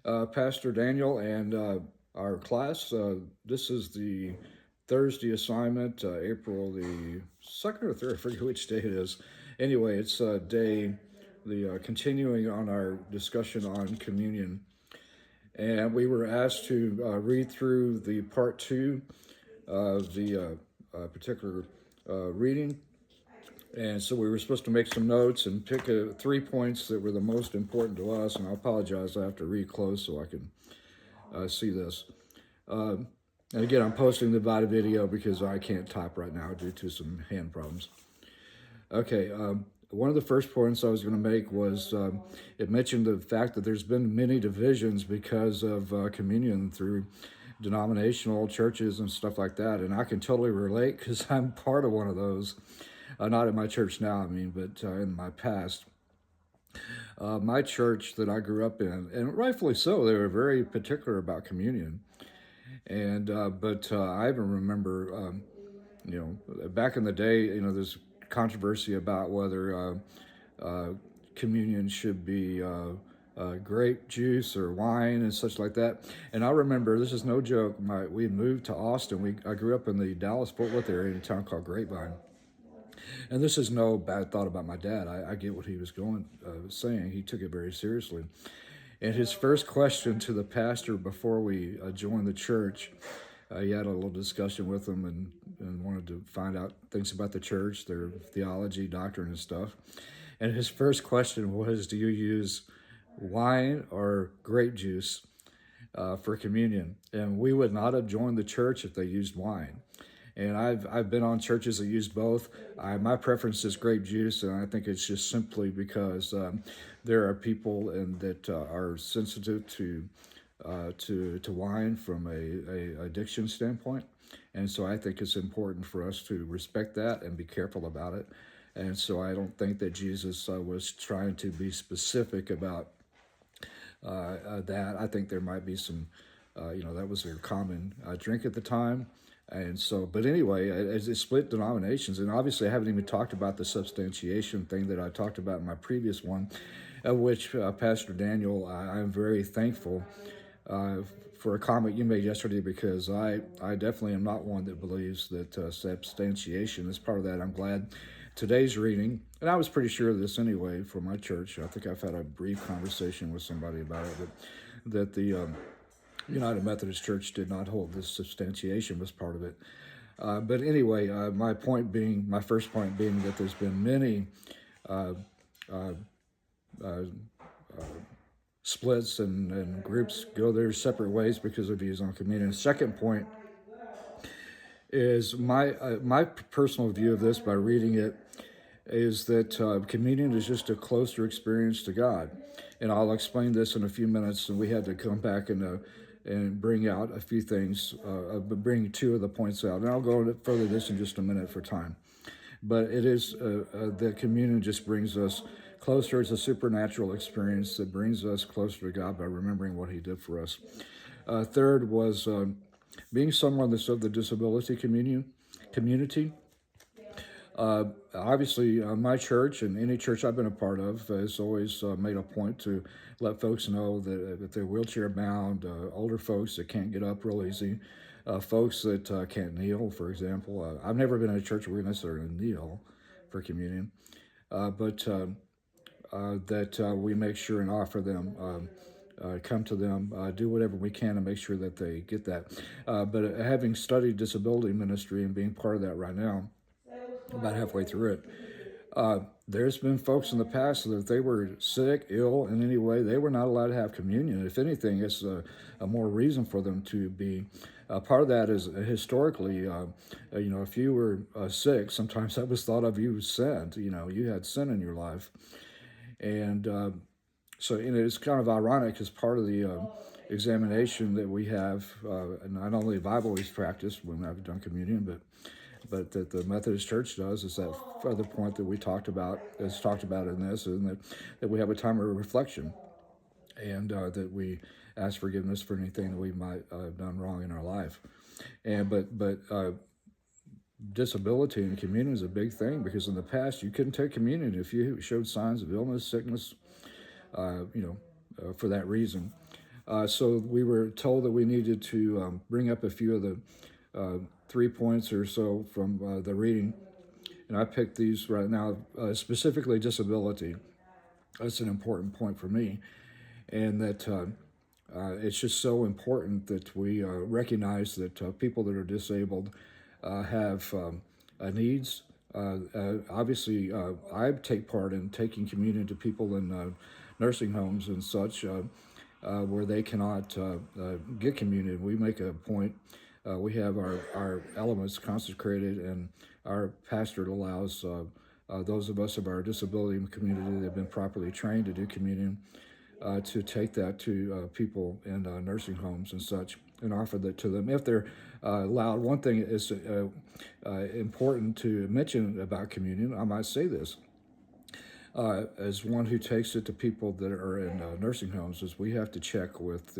Pastor Daniel and our class. This is the Thursday assignment, April the 2nd or 3rd, I forget which day it is. Anyway, it's the continuing on our discussion on communion. And we were asked to read through the part two of the particular reading. And so we were supposed to make some notes and pick 3 points that were the most important to us. And I apologize, I have to read close so I can see this. And again, I'm posting the video because I can't type right now due to some hand problems. Okay, one of the first points I was going to make was it mentioned the fact that there's been many divisions because of communion through denominational churches and stuff like that. And I can totally relate because I'm part of one of those. Not in my church now, I mean, but in my past. My church that I grew up in, and rightfully so, they were very particular about communion. And but I even remember, back in the day, there's controversy about whether communion should be grape juice or wine and such like that. And I remember, this is no joke, we moved to Austin. I grew up in the Dallas-Fort Worth area in a town called Grapevine. And this is no bad thought about my dad. I get what he was saying. He took it very seriously. And his first question to the pastor before we joined the church, he had a little discussion with him and wanted to find out things about the church, their theology, doctrine, and stuff. And his first question was, do you use wine or grape juice for communion? And we would not have joined the church if they used wine. And I've been on churches that use both. My preference is grape juice, and I think it's just simply because there are people that are sensitive to wine from a addiction standpoint, and so I think it's important for us to respect that and be careful about it. And so I don't think that Jesus was trying to be specific about that. I think there might be some, that was their common drink at the time. And so, but anyway, as it split denominations, and obviously I haven't even talked about the substantiation thing that I talked about in my previous one, of which Pastor Daniel, I'm very thankful for a comment you made yesterday, because I definitely am not one that believes that substantiation is part of that. I'm glad today's reading, and I was pretty sure of this anyway for my church. I think I've had a brief conversation with somebody about it, that the United Methodist Church did not hold this substantiation was part of it. But anyway, my first point being that there's been many splits and groups go their separate ways because of views on communion. The second point is my personal view of this by reading it is that communion is just a closer experience to God. And I'll explain this in a few minutes, and we had to come back and bring out a few things, bring two of the points out. And I'll go further this in just a minute for time. But it is that communion just brings us closer. It's a supernatural experience that brings us closer to God by remembering what he did for us. Third was being someone that's of the disability community. Obviously, my church and any church I've been a part of has always made a point to let folks know that if they're wheelchair bound, older folks that can't get up real easy, folks that can't kneel, for example. I've never been in a church where we necessarily kneel for communion, but that we make sure and offer them, come to them, do whatever we can to make sure that they get that. But having studied disability ministry and being part of that right now, about halfway through it, there's been folks in the past that if they were sick, ill in any way, they were not allowed to have communion. If anything, it's a more reason for them to be. Part of that is historically, if you were sick, sometimes that was thought of you as sin. You had sin in your life. And so it's kind of ironic as part of the examination that we have, not only the Bible is practiced when I've done communion, but that the Methodist Church does, is that other point that we talked about, is talked about in this, and that we have a time of reflection, and that we ask forgiveness for anything that we might have done wrong in our life. And but disability and communion is a big thing, because in the past you couldn't take communion if you showed signs of illness, sickness, for that reason. So we were told that we needed to bring up a few of the 3 points or so from the reading. And I picked these right now, specifically disability. That's an important point for me. And that it's just so important that we recognize that people that are disabled have needs. Obviously, I take part in taking communion to people in nursing homes and such where they cannot get communion. We make a point. We have our elements consecrated, and our pastor allows those of us of our disability community that have been properly trained to do communion to take that to people in nursing homes and such and offer that to them if they're allowed. One thing is important to mention about communion, I might say this, as one who takes it to people that are in nursing homes, is we have to check with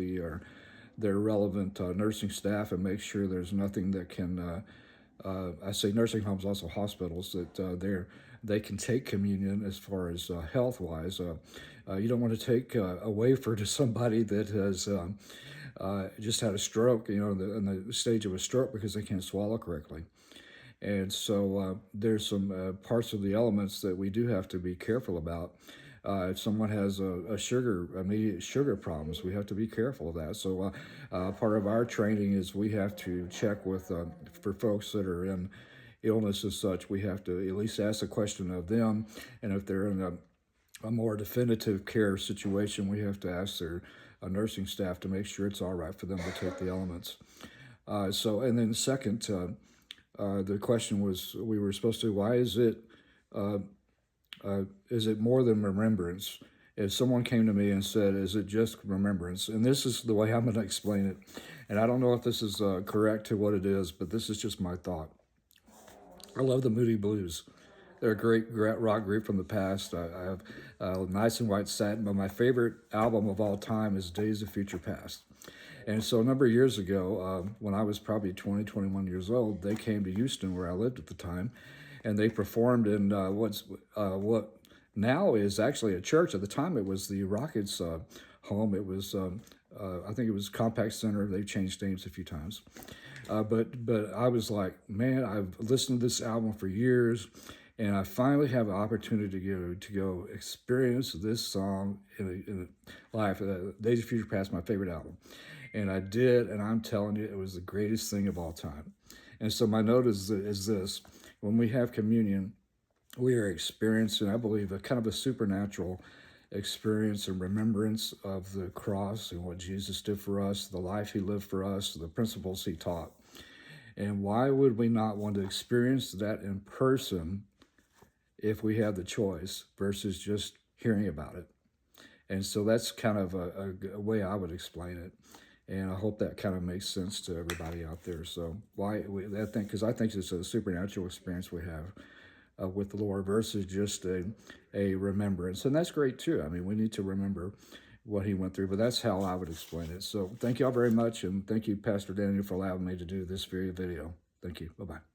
their relevant nursing staff and make sure there's nothing that can, I say nursing homes, also hospitals, that they can take communion as far as health-wise. You don't want to take a wafer to somebody that has just had a stroke, in the stage of a stroke because they can't swallow correctly. And so there's some parts of the elements that we do have to be careful about. If someone has immediate sugar problems, we have to be careful of that. So part of our training is we have to check with, for folks that are in illness as such, we have to at least ask a question of them. And if they're in a more definitive care situation, we have to ask their nursing staff to make sure it's all right for them to take the elements. And then second, the question was, we were supposed to, why is it more than remembrance? If someone came to me and said, is it just remembrance? And this is the way I'm going to explain it. And I don't know if this is correct to what it is, but this is just my thought. I love the Moody Blues. They're a great rock group from the past. I have Nice and White Satin, but my favorite album of all time is Days of Future Past. And so a number of years ago, when I was probably 20, 21 years old, they came to Houston, where I lived at the time, and they performed in what now is actually a church. At the time, it was the Rockets' home. It was, I think it was Compaq Center. They've changed names a few times. But I was like, man, I've listened to this album for years, and I finally have an opportunity to go experience this song in live. Days of Future Past, my favorite album. And I did, and I'm telling you, it was the greatest thing of all time. And so my note is this: when we have communion, we are experiencing, I believe, a kind of a supernatural experience and remembrance of the cross and what Jesus did for us, the life he lived for us, the principles he taught. And why would we not want to experience that in person if we have the choice versus just hearing about it? And so that's kind of a way I would explain it. And I hope that kind of makes sense to everybody out there. So because I think it's a supernatural experience we have with the Lord versus just a remembrance. And that's great too. I mean, we need to remember what he went through, but that's how I would explain it. So thank you all very much. And thank you, Pastor Daniel, for allowing me to do this video. Thank you. Bye-bye.